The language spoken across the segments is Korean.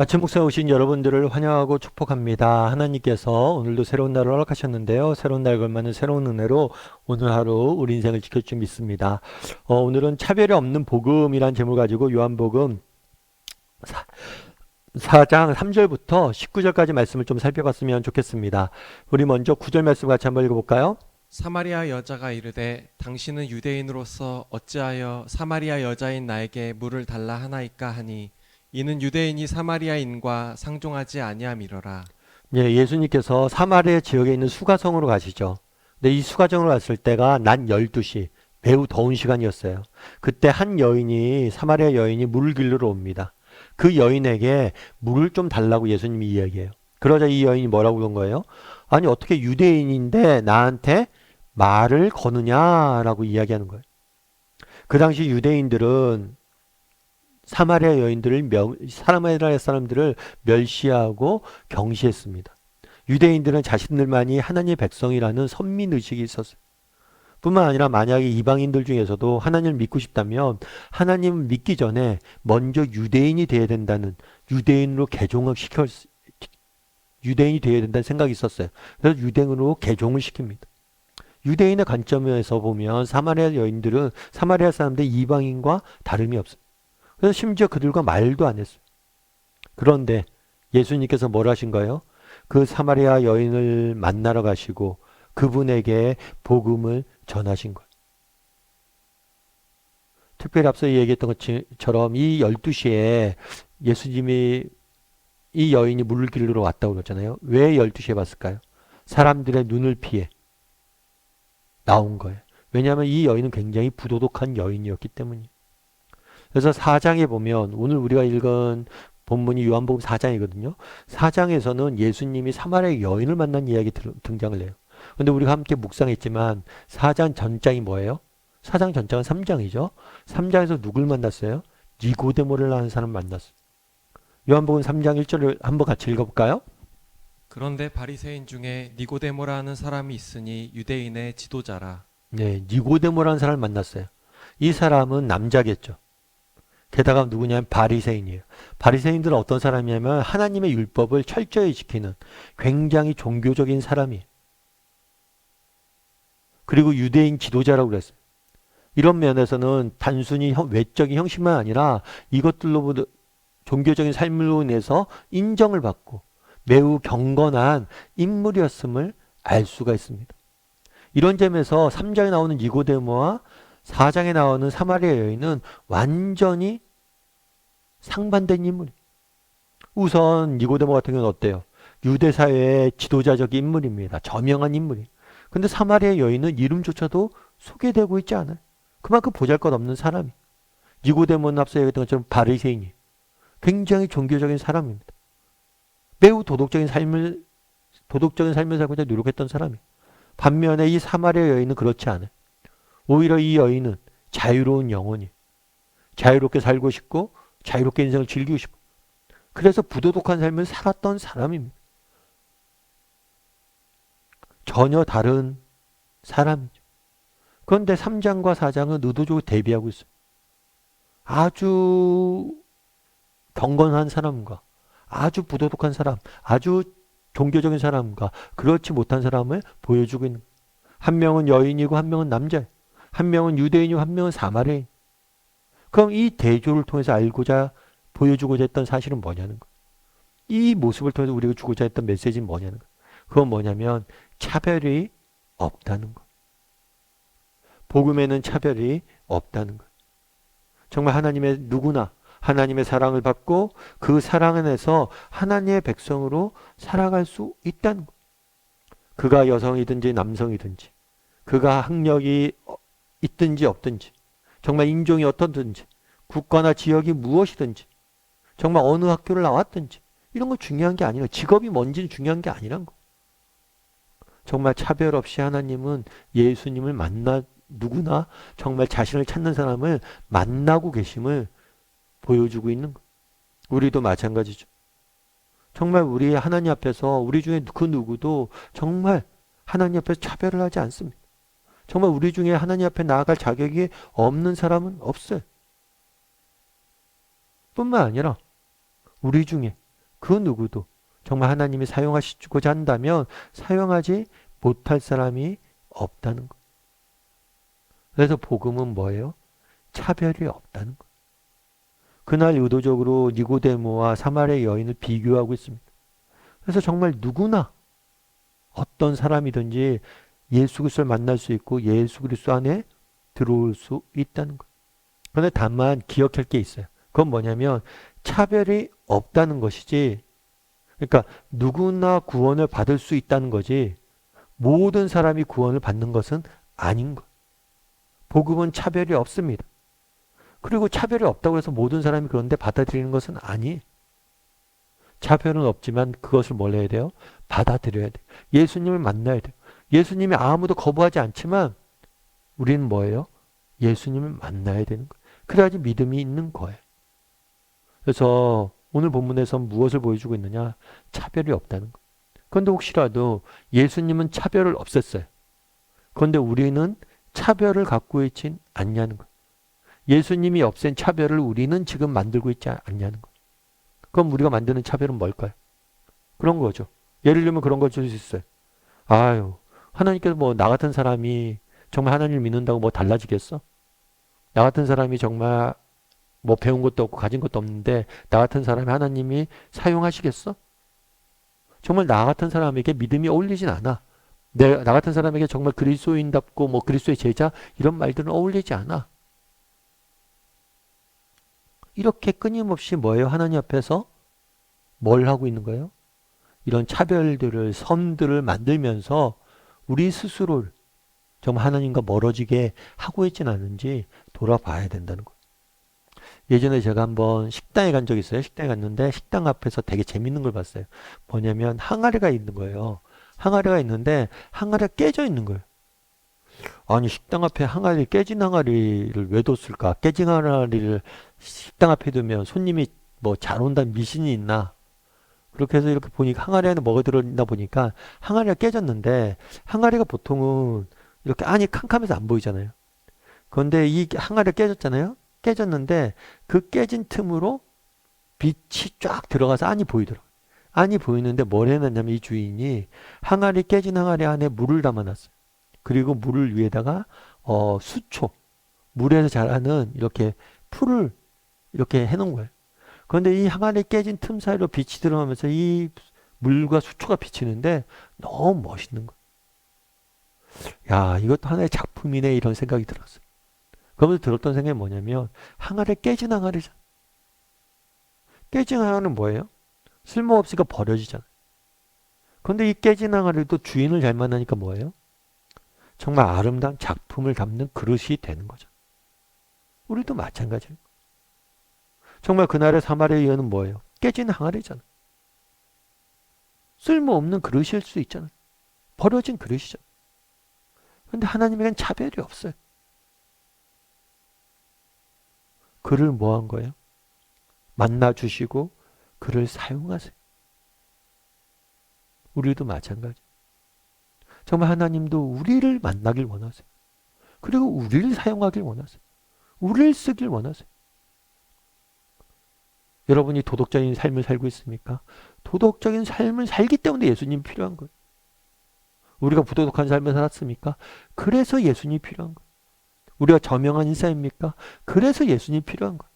아침 목상에 오신 여러분들을 환영하고 축복합니다. 하나님께서 오늘도 새로운 날을 허락하셨는데요. 새로운 날 걸맞는 새로운 은혜로 오늘 하루 우리 인생을 지킬 줄 믿습니다. 오늘은 차별이 없는 복음이란 제목을 가지고 요한복음 4장 3절부터 19절까지 말씀을 좀 살펴봤으면 좋겠습니다. 우리 먼저 9절 말씀 같이 한번 읽어볼까요? 사마리아 여자가 이르되 당신은 유대인으로서 어찌하여 사마리아 여자인 나에게 물을 달라 하나이까 하니 이는 유대인이 사마리아인과 상종하지 아니함이러라. 예, 예수님께서 사마리아 지역에 있는 수가성으로 가시죠. 근데 이 수가성으로 갔을 때가 낮 12시, 매우 더운 시간이었어요. 그때 한 여인이, 사마리아 여인이 물을 길르러 옵니다. 그 여인에게 물을 좀 달라고 예수님이 이야기해요. 그러자 이 여인이 뭐라고 그런 거예요? 아니, 어떻게 유대인인데 나한테 말을 거느냐라고 이야기하는 거예요. 그 당시 유대인들은 사마리아 사람들을 멸시하고 경시했습니다. 유대인들은 자신들만이 하나님의 백성이라는 선민의식이 있었어요. 뿐만 아니라 만약에 이방인들 중에서도 하나님을 믿고 싶다면 하나님을 믿기 전에 먼저 유대인이 돼야 된다는 유대인이 되어야 된다는 생각이 있었어요. 그래서 유대인으로 개종을 시킵니다. 유대인의 관점에서 보면 사마리아 사람들 이방인과 다름이 없어요. 그래서 심지어 그들과 말도 안 했어요. 그런데 예수님께서 뭘 하신 거예요? 그 사마리아 여인을 만나러 가시고 그분에게 복음을 전하신 거예요. 특별히 앞서 얘기했던 것처럼 이 12시에 예수님이 이 여인이 물을 길르러 왔다고 그러잖아요. 왜 12시에 왔을까요? 사람들의 눈을 피해 나온 거예요. 왜냐하면 이 여인은 굉장히 부도덕한 여인이었기 때문이에요. 그래서 4장에 보면 오늘 우리가 읽은 본문이 요한복음 4장이거든요. 4장에서는 예수님이 사마리아 여인을 만난 이야기 등장을 해요. 근데 우리가 함께 묵상했지만 4장 전장이 뭐예요? 4장 전장은 3장이죠. 3장에서 누굴 만났어요? 니고데모를 아는 사람 만났어요. 요한복음 3장 1절을 한번 같이 읽어볼까요? 그런데 바리새인 중에 니고데모라 하는 사람이 있으니 유대인의 지도자라. 네, 니고데모라는 사람을 만났어요. 이 사람은 남자겠죠. 게다가 누구냐면 바리새인이에요. 바리새인들은 어떤 사람이냐면 하나님의 율법을 철저히 지키는 굉장히 종교적인 사람이에요. 그리고 유대인 지도자라고 그랬어요. 이런 면에서는 단순히 외적인 형식만 아니라 이것들로부터 종교적인 삶으로 인해서 인정을 받고 매우 경건한 인물이었음을 알 수가 있습니다. 이런 점에서 3장에 나오는 니고데모와 4장에 나오는 사마리아 여인은 완전히 상반된 인물이에요. 우선 니고데모 같은 경우는 어때요? 유대 사회의 지도자적 인물입니다. 저명한 인물이에요. 근데 사마리아 여인은 이름조차도 소개되고 있지 않아요. 그만큼 보잘것없는 사람이에요. 니고데모는 앞서 얘기했던 것처럼 바리새인이에요. 굉장히 종교적인 사람입니다. 매우 도덕적인 삶을 살고자 노력했던 사람이에요. 반면에 이 사마리아 여인은 그렇지 않아요. 오히려 이 여인은 자유로운 영혼이에요. 자유롭게 살고 싶고 자유롭게 인생을 즐기고 싶고 그래서 부도덕한 삶을 살았던 사람입니다. 전혀 다른 사람이죠. 그런데 3장과 4장은 의도적으로 대비하고 있어요. 아주 경건한 사람과 아주 부도덕한 사람, 아주 종교적인 사람과 그렇지 못한 사람을 보여주고 있는 거예요. 한 명은 여인이고 한 명은 남자예요. 한 명은 유대인이고 한 명은 사마리아인. 그럼 이 대조를 통해서 보여주고자 했던 사실은 뭐냐는 거예요. 이 모습을 통해서 우리가 주고자 했던 메시지는 뭐냐는 거예요. 그건 뭐냐면 차별이 없다는 거예요. 복음에는 차별이 없다는 거예요. 정말 누구나 하나님의 사랑을 받고 그 사랑 안에서 하나님의 백성으로 살아갈 수 있다는 거예요. 그가 여성이든지 남성이든지 그가 학력이 있든지 없든지 정말 인종이 어떻든지 국가나 지역이 무엇이든지 정말 어느 학교를 나왔든지 이런 건 중요한 게 아니라 직업이 뭔지는 중요한 게 아니란 거. 정말 차별 없이 하나님은 예수님을 누구나 정말 자신을 찾는 사람을 만나고 계심을 보여주고 있는 거. 우리도 마찬가지죠. 정말 우리 하나님 앞에서 우리 중에 그 누구도 정말 하나님 앞에서 차별을 하지 않습니다. 정말 우리 중에 하나님 앞에 나아갈 자격이 없는 사람은 없어요. 뿐만 아니라 우리 중에 그 누구도 정말 하나님이 사용하시고자 한다면 사용하지 못할 사람이 없다는 것. 그래서 복음은 뭐예요? 차별이 없다는 것. 그날 의도적으로 니고데모와 사마리아 여인을 비교하고 있습니다. 그래서 정말 누구나 어떤 사람이든지 예수 그리스도를 만날 수 있고 예수 그리스도 안에 들어올 수 있다는 것. 그런데 다만 기억할 게 있어요. 그건 뭐냐면 차별이 없다는 것이지, 그러니까 누구나 구원을 받을 수 있다는 거지 모든 사람이 구원을 받는 것은 아닌 것. 복음은 차별이 없습니다. 그리고 차별이 없다고 해서 모든 사람이 그런데 받아들이는 것은 아니에요. 차별은 없지만 그것을 뭘 해야 돼요? 받아들여야 돼요. 예수님을 만나야 돼요. 예수님이 아무도 거부하지 않지만 우리는 뭐예요? 예수님을 만나야 되는 거예요. 그래야지 믿음이 있는 거예요. 그래서 오늘 본문에서 무엇을 보여주고 있느냐? 차별이 없다는 거. 그런데 혹시라도 예수님은 차별을 없앴어요. 그런데 우리는 차별을 갖고 있진 않냐는 거예요. 예수님이 없앤 차별을 우리는 지금 만들고 있지 않냐는 거예요. 그럼 우리가 만드는 차별은 뭘까요? 그런 거죠. 예를 들면 그런 걸 줄 수 있어요. 아유, 하나님께서 뭐 나 같은 사람이 정말 하나님을 믿는다고 뭐 달라지겠어? 나 같은 사람이 정말 뭐 배운 것도 없고 가진 것도 없는데 나 같은 사람이 하나님이 사용하시겠어? 정말 나 같은 사람에게 믿음이 어울리진 않아. 나 같은 사람에게 정말 그리스도인답고 뭐 그리스도의 제자 이런 말들은 어울리지 않아. 이렇게 끊임없이 뭐예요? 하나님 앞에서 뭘 하고 있는 거예요? 이런 차별들을, 선들을 만들면서 우리 스스로를 정말 하나님과 멀어지게 하고 있지는 않은지 돌아봐야 된다는 거예요. 예전에 제가 한번 식당에 간 적이 있어요. 식당에 갔는데 식당 앞에서 되게 재밌는 걸 봤어요. 뭐냐면 항아리가 있는 거예요. 항아리가 있는데 항아리가 깨져 있는 거예요. 아니 식당 앞에 항아리, 깨진 항아리를 왜 뒀을까? 깨진 항아리를 식당 앞에 두면 손님이 뭐 잘 온다는 미신이 있나? 그렇게 해서 이렇게 보니까 항아리 안에 뭐가 들어있나 보니까 항아리가 깨졌는데 항아리가 보통은 이렇게 안이 캄캄해서 안 보이잖아요. 그런데 이 항아리가 깨졌잖아요. 깨졌는데 그 깨진 틈으로 빛이 쫙 들어가서 안이 보이더라고요. 안이 보이는데 뭘 해놨냐면 이 주인이 항아리, 깨진 항아리 안에 물을 담아놨어요. 그리고 물을 위에다가 수초, 물에서 자라는 이렇게 풀을 이렇게 해놓은 거예요. 그런데 이 항아리 깨진 틈 사이로 빛이 들어가면서 이 물과 수초가 비치는데 너무 멋있는 거예요. 야, 이것도 하나의 작품이네 이런 생각이 들었어요. 그러면서 들었던 생각이 뭐냐면 항아리, 깨진 항아리잖아. 깨진 항아리는 뭐예요? 쓸모없으니까 버려지잖아요. 그런데 이 깨진 항아리도 주인을 잘 만나니까 뭐예요? 정말 아름다운 작품을 담는 그릇이 되는 거죠. 우리도 마찬가지예요. 정말 그날의 사마리아 여인은 뭐예요? 깨진 항아리잖아요. 쓸모없는 그릇일 수 있잖아요. 버려진 그릇이죠. 그런데 하나님에겐 차별이 없어요. 그를 뭐 한 거예요? 만나주시고 그를 사용하세요. 우리도 마찬가지. 정말 하나님도 우리를 만나길 원하세요. 그리고 우리를 사용하길 원하세요. 우리를 쓰길 원하세요. 여러분이 도덕적인 삶을 살고 있습니까? 도덕적인 삶을 살기 때문에 예수님이 필요한 거예요. 우리가 부도덕한 삶을 살았습니까? 그래서 예수님이 필요한 거예요. 우리가 저명한 인사입니까? 그래서 예수님이 필요한 거예요.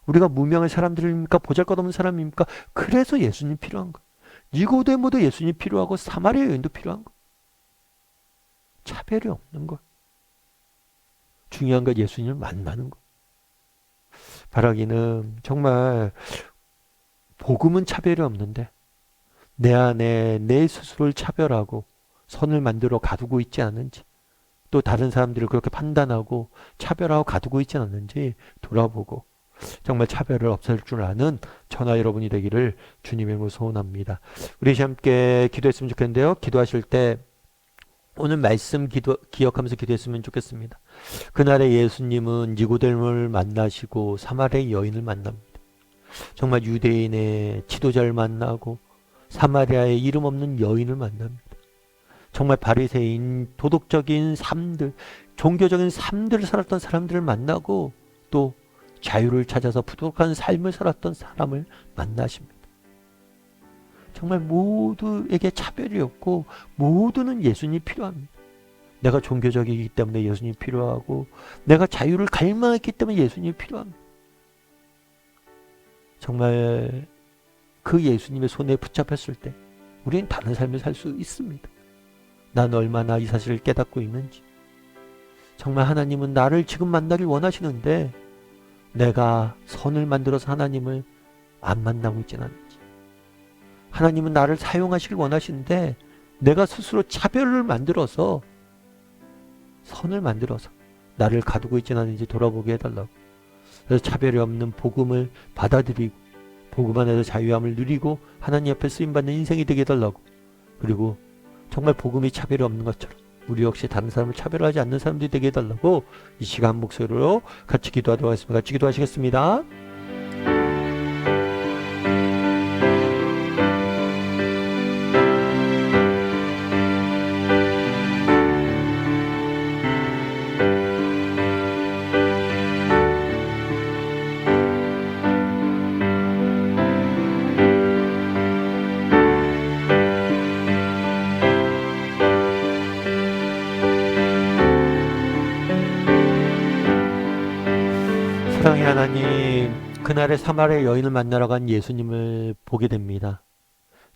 우리가 무명한 사람들입니까? 보잘것없는 사람입니까? 그래서 예수님이 필요한 거예요. 니고데모도 예수님이 필요하고 사마리아 여인도 필요한 거예요. 차별이 없는 거예요. 중요한 건 예수님을 만나는 거예요. 바라기는 정말 복음은 차별이 없는데 내 안에 내 스스로를 차별하고 선을 만들어 가두고 있지 않은지, 또 다른 사람들을 그렇게 판단하고 차별하고 가두고 있지 않는지 돌아보고 정말 차별을 없앨 줄 아는 저나 여러분이 되기를 주님의 이름으로 소원합니다. 우리 함께 기도했으면 좋겠는데요. 기도하실 때 오늘 말씀 기억하면서 기도했으면 좋겠습니다. 그날에 예수님은 니고데모를 만나시고 사마리아 여인을 만납니다. 정말 유대인의 지도자를 만나고 사마리아의 이름 없는 여인을 만납니다. 정말 바리새인, 도덕적인 삶들, 종교적인 삶들을 살았던 사람들을 만나고 또 자유를 찾아서 부도덕한 삶을 살았던 사람을 만나십니다. 정말 모두에게 차별이 없고 모두는 예수님이 필요합니다. 내가 종교적이기 때문에 예수님이 필요하고 내가 자유를 갈망했기 때문에 예수님이 필요합니다. 정말 그 예수님의 손에 붙잡혔을 때 우리는 다른 삶을 살 수 있습니다. 난 얼마나 이 사실을 깨닫고 있는지. 정말 하나님은 나를 지금 만나길 원하시는데 내가 선을 만들어서 하나님을 안 만나고 있지는 않은지. 하나님은 나를 사용하시길 원하시는데 내가 스스로 차별을 만들어서 선을 만들어서 나를 가두고 있지는 않은지 돌아보게 해달라고. 그래서 차별이 없는 복음을 받아들이고 복음 안에서 자유함을 누리고 하나님 앞에 쓰임받는 인생이 되게 해달라고. 그리고 정말 복음이 차별이 없는 것처럼 우리 역시 다른 사람을 차별하지 않는 사람들이 되게 해달라고 이 시간 목소리로 같이 기도하도록 하겠습니다. 같이 기도하시겠습니다. 사랑의 하나님, 그날에 사마리아 여인을 만나러 간 예수님을 보게 됩니다.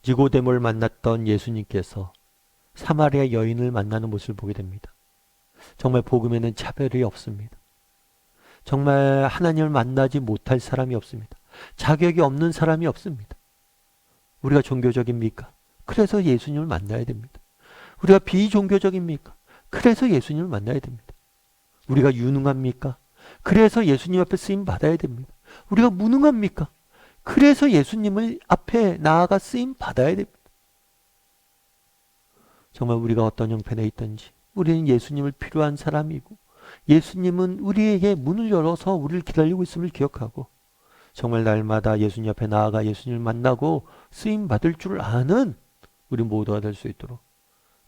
니고데모를 만났던 예수님께서 사마리아 여인을 만나는 모습을 보게 됩니다. 정말 복음에는 차별이 없습니다. 정말 하나님을 만나지 못할 사람이 없습니다. 자격이 없는 사람이 없습니다. 우리가 종교적입니까? 그래서 예수님을 만나야 됩니다. 우리가 비종교적입니까? 그래서 예수님을 만나야 됩니다. 우리가 유능합니까? 그래서 예수님 앞에 쓰임 받아야 됩니다. 우리가 무능합니까? 그래서 예수님을 앞에 나아가 쓰임 받아야 됩니다. 정말 우리가 어떤 형편에 있든지 우리는 예수님을 필요한 사람이고 예수님은 우리에게 문을 열어서 우리를 기다리고 있음을 기억하고 정말 날마다 예수님 앞에 나아가 예수님을 만나고 쓰임 받을 줄 아는 우리 모두가 될 수 있도록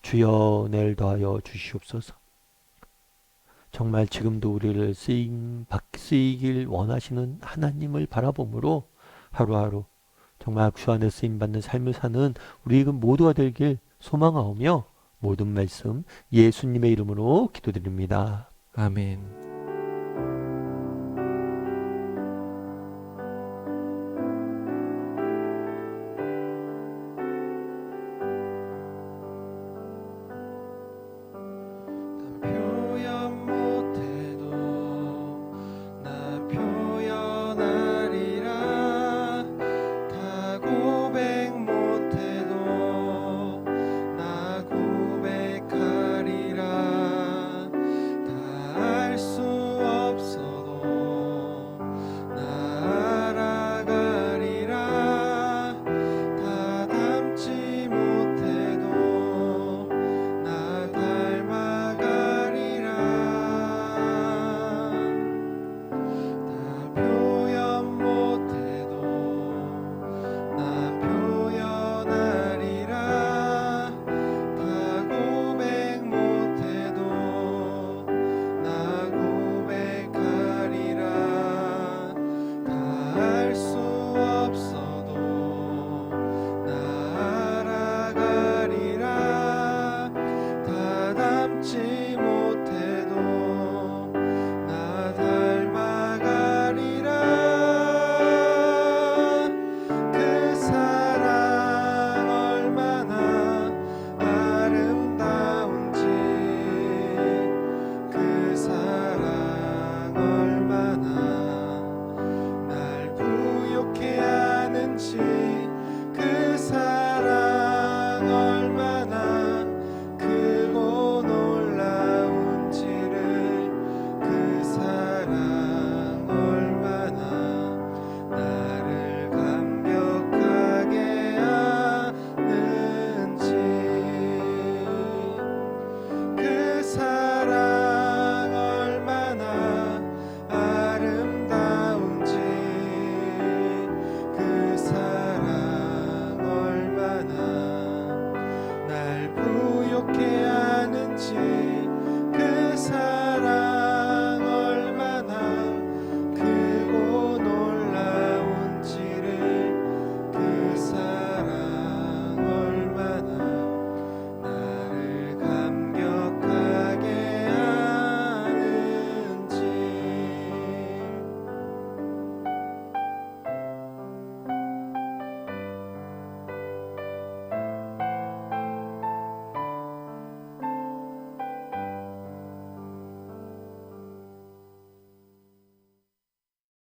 주여 내일 더하여 주시옵소서. 정말 지금도 우리를 쓰이길 원하시는 하나님을 바라봄으로 하루하루 정말 주 안에 쓰임받는 삶을 사는 우리 모두가 되길 소망하오며 모든 말씀 예수님의 이름으로 기도드립니다. 아멘.